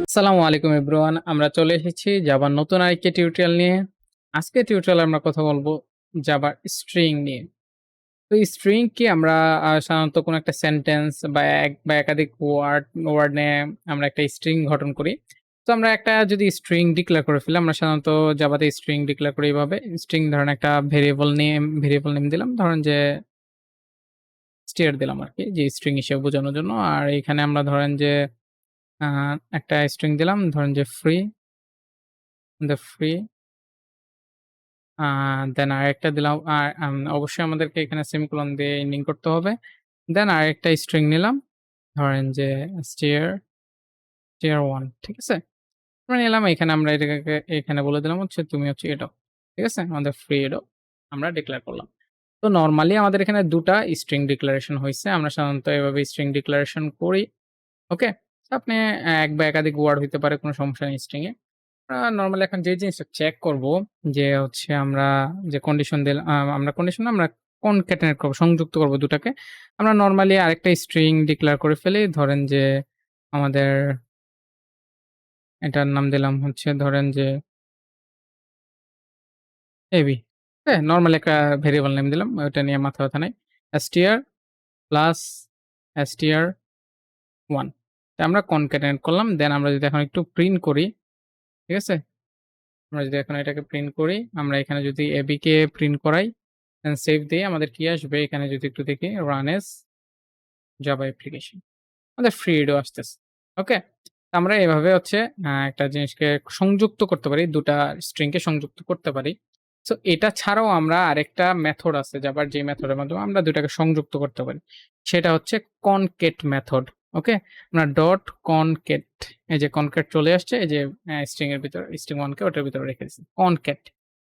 আসসালামু আলাইকুম এভরিওয়ান। আমরা চলে এসেছি জাভার নতুন আরেকটি টিউটোরিয়াল নিয়ে। আজকের টিউটোরিয়ালে আমরা কথা বলবো জাভার স্ট্রিং নিয়ে। তো স্ট্রিং কি আমরা সাধারণত কোনো একটা সেন্টেন্স বা এক বা একাধিক ওয়ার্ড নিয়ে আমরা একটা স্ট্রিং গঠন করি। তো আমরা একটা যদি স্ট্রিং ডিক্লেয়ার করে ফেলি, আমরা সাধারণত জাভাতে স্ট্রিং ডিক্লেয়ার করি এভাবে। স্ট্রিং ধরেন একটা ভেরিয়েবল নেম দিলাম। ধরেন যে স্ট্রিয়ার দিলাম আরকি, যে স্ট্রিং হিসেবে বোঝানোর জন্য। আর এখানে আমরা ধরেন যে আ একটা স্ট্রিং দিলাম, ধরেন যে ফ্রি আ দেন আরেকটা দিলাম। আর অবশ্যই আমাদেরকে এখানে সেমিকোলন দিয়ে এন্ডিং করতে হবে। দেন আরেকটা স্ট্রিং নিলাম। ধরেন যে স্টিয়ার টিয়ার 1, ঠিক আছে? আমরা নিলাম, এখানে আমরা এটাকে এখানে বলে দিলাম হচ্ছে তুমি হচ্ছে এডো। ঠিক আছে? আমাদের ফ্রি এডো আমরা ডিক্লেয়ার করলাম। তো নরমালি আমাদের এখানে ২ টা স্ট্রিং ডিক্লারেশন হইছে। আমরা সাধারণত এভাবে স্ট্রিং ডিক্লারেশন করি। ওকে? আপনি এক বা একাধিক ওয়ার্ড হইতে পারে, কোনো সমস্যা নেই স্ট্রিং এ। নরমালি এখন যে জিনিসটা চেক করব যে হচ্ছে আমরা যে কন্ডিশন দিল আমরা কন্ডিশন না, আমরা কনক্যাটেনেট করব, সংযুক্ত করব দুটাকে। আমরা নরমালি আরেকটা স্ট্রিং ডিক্লেয়ার করে ফেলি। ধরেন যে আমাদের এটার নাম দিলাম হচ্ছে ধরেন যে এবি। হ্যাঁ? নরমালি একটা ভেরিয়েবল নেম দিলাম। ওটা নিয়ে মাথা ব্যাথা নাই। str প্লাস str1 টা আমরা কনক্যাটেনেট করলাম। দেন আমরা যদি এখন একটু প্রিন্ট করি, ঠিক আছে? আমরা যদি এখন এটাকে প্রিন্ট করি, আমরা এখানে যদি ab কে প্রিন্ট করাই, দেন সেভ দিয়ে আমাদের কি আসবে এখানে যদি একটু দেখি, রান এস জাভা অ্যাপ্লিকেশন। আমাদের ফ্রি রিডও আসতেছে। ওকে? আমরা এভাবে হচ্ছে একটা জিনিসকে সংযুক্ত করতে পারি, ২ টা স্ট্রিং কে সংযুক্ত করতে পারি। সো এটা ছাড়াও আমরা আরেকটা মেথড আছে জাভার, যে মেথডের মাধ্যমে আমরা ২ টাকে সংযুক্ত করতে পারি। সেটা হচ্ছে কনক্যাট মেথড। ওকে? আমরা ডট কনক্যাট, এই যে কনক্যাট চলে আসছে, এই যে স্ট্রিং এর ভিতরে স্ট্রিং 1 কে ওটার ভিতরে রেখে দিয়েছি। কনক্যাট।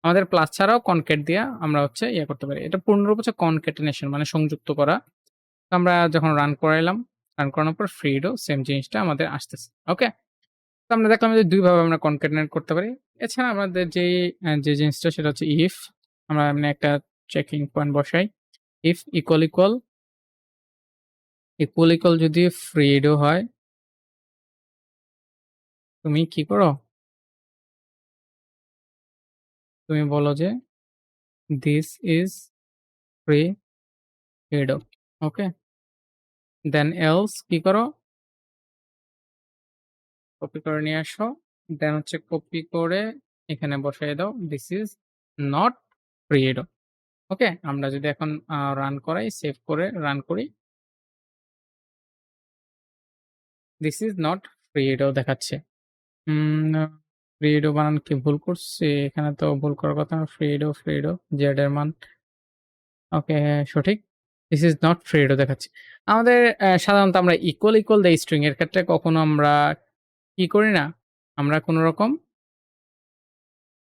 আমাদের প্লাস ছাড়াও কনক্যাট দিয়া আমরা হচ্ছে ইয়ে করতে পারি। এটা পূর্ণরূপ হচ্ছে কনক্যাটেনেশন, মানে সংযুক্ত করা। তো আমরা যখন রান করাইলাম, রান করানোর পর ফ্রিডও সেম জিনিসটা আমাদের আসতেছে। ওকে? তো আমরা দেখলাম যে ২ ভাবে আমরা কনক্যাটেনেট করতে পারি। এছাড়া আমাদের যে জিনিসটা সেটা হচ্ছে ইফ। আমরা এমনি একটা চেকিং পয়েন্ট বসাই। ইফ ইকুয়াল যদি ফ্রিডও হয়, তুমি কি করো? তুমি বলো যে this is free redo. Okay? Then else কি করো? কপি করে নিয়ে আসো। দেন হচ্ছে কপি করে এখানে বসায় দাও। This is not রিডো। ওকে? আমরা যদি এখন রান করাই, সেভ করে রান করি, দিস ইজ নট ফ্রি এটাও দেখাচ্ছে। ফ্রি এডো বানান কি ভুল করছি? এখানে তো ভুল করার কথা না। ফ্রি এডো জেড এর মান ওকে, হ্যাঁ, সঠিক। This is not free ado দেখাচ্ছে। আমাদের সাধারণত আমরা ইকুয়াল দেই স্ট্রিং এর ক্ষেত্রে, কখনো আমরা কি করি না? আমরা কোন রকম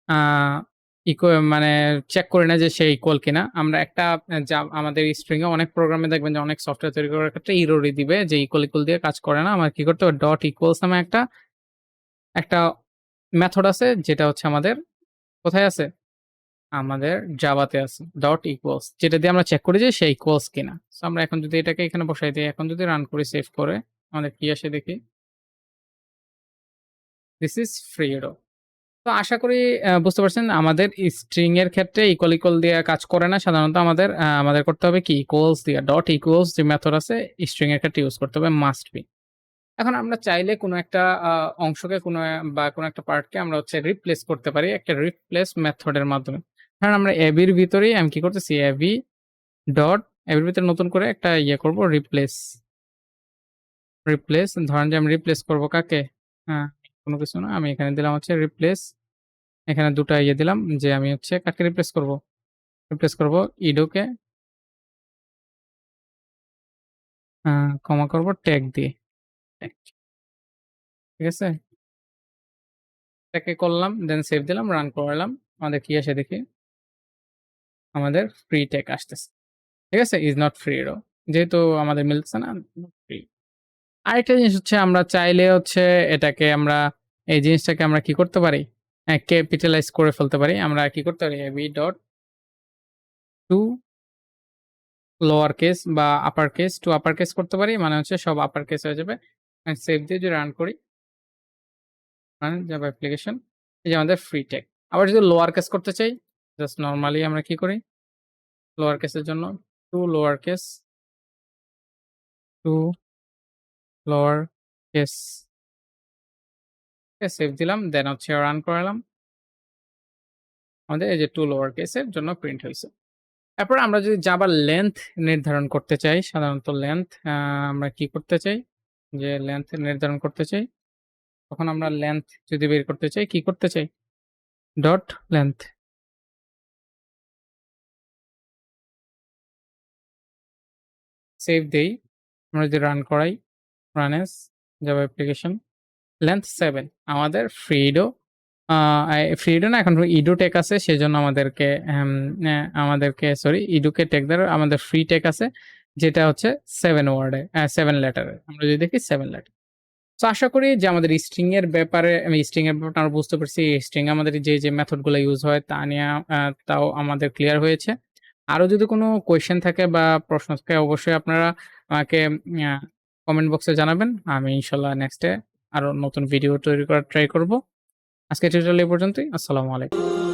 আ মানে চেক করি না যে সে ইকুয়াল কিনা। আমরা একটা আমাদের স্ট্রিং এ অনেক প্রোগ্রামে দেখবেন যে অনেক সফটওয়্যার তৈরি করার ক্ষেত্রে এররই দিবে যে ইকুয়াল দিয়ে কাজ করে না। আমার কি করতে হবে? ডট ইকুয়ালস নামে একটা মেথড আছে, যেটা হচ্ছে আমাদের কোথায় আছে? আমাদের জাভাতে আছে। ডট ইকুয়ালস, যেটা দিয়ে আমরা চেক করি যে সে ইকুয়ালস কিনা। সো আমরা এখন যদি এটাকে এখানে বসাই দেই, এখন যদি রান করি সেভ করে, আমাদের কি আসে দেখি? This is free error. তো আশা করি বুঝতে পারছেন, আমাদের স্ট্রিং এর ক্ষেত্রে ইকুয়াল দিয়ে কাজ করে না। সাধারণত আমাদের করতে হবে কি? ইকুয়ালস দিয়ে, ডট ইকুয়ালস যে মেথড আছে স্ট্রিং এর ক্ষেত্রে ইউজ করতে হবে, মাস্ট বি। এখন আমরা চাইলে কোনো একটা অংশকে বা কোনো একটা পার্টকে আমরা হচ্ছে রিপ্লেস করতে পারি একটা রিপ্লেস মেথডের মাধ্যমে। ধরেন আমরা এবির ভিতরেই আমি কি করতেছি? এবির ভিতরে নতুন করে একটা ইয়ে করব, রিপ্লেস। ধরেন যে আমি রিপ্লেস করব কাকে? হ্যাঁ, কোনো কিছু না। আমি এখানে দিলাম হচ্ছে রিপ্লেস। এখানে ২ টা ইয়ে দিলাম যে আমি হচ্ছে কাকে রিপ্লেস করব? রিপ্লেস করব ইডোকে, আ কমা করব ট্যাগ দিয়ে। ট্যাগ, ঠিক আছে? এটাকে করলাম, দেন সেভ দিলাম, রান করালাম। আমাদের কি আসে দেখি? আমাদের ফ্রি ট্যাগ আসতেছে। ঠিক আছে? ইস নট ফ্রি এরও। যেহেতু আমাদের মিলতেছে না, ফ্রি। আরেকটা জিনিস হচ্ছে, আমরা চাইলে হচ্ছে এটাকে আমরা এই জিনিসটাকে আমরা কি করতে পারি? ক্যাপিটালাইজ করে ফেলতে পারি। আমরা কি করতে পারি? ab dot to lower case বা upper case to upper case করতে পারি। মানে হচ্ছে সব আপার কেস হয়ে যাবে। সেভ দিয়ে যদি রান করি, জাভা অ্যাপ্লিকেশন। এই যে আমাদের ফ্রি ট্যাগ। আবার যদি লোয়ার কেস করতে চাই, জাস্ট নরমালি আমরা কি করি? লোয়ার কেসের জন্য to lower case, to lower case save দিলাম। দেন হচ্ছে রান করালাম। আমাদের এই যে টু লোয়ার কেসের জন্য প্রিন্ট হইছে। এরপর আমরা যদি জাভার লেংথ নির্ধারণ করতে চাই, সাধারণত লেংথ আমরা কি করতে চাই? যে লেংথ নির্ধারণ করতে চাই, তখন আমরা লেংথ যদি বের করতে চাই, কি করতে চাই? ডট লেংথ সেভ দেই। আমরা যদি রান করাই, run S Java application length 7 আমাদের ফ্রিডো আ ফ্রিডো না, এখন ইডো ট্যাগ আছে, সেজন্য আমাদেরকে সরি ইডোকে ট্যাগ দ্বারা আমাদের ফ্রি ট্যাগ আছে, যেটা হচ্ছে 7 ওয়ার্ডে 7 লেটারের। আমরা যদি দেখি 7 লেটার। সো আশা করি যে আমাদের স্ট্রিং এর ব্যাপারে আমি স্ট্রিং এর ব্যাপারটা আমরা বুঝতে পারছি। স্ট্রিং এ আমাদের যে মেথড গুলো ইউজ হয় তা নিয়ে তাও আমাদের ক্লিয়ার হয়েছে। আরো যদি কোনো কোয়েশ্চেন থাকে বা প্রশ্ন থাকে, অবশ্যই আপনারা আমাকে আ কমেন্ট বক্সে জানাবেন। আমি ইনশাআল্লাহ নেক্সট আরো নতুন ভিডিও তৈরি করার ট্রাই করব। আজকের টিউটোরিয়াল এই পর্যন্তই। আসসালামু আলাইকুম।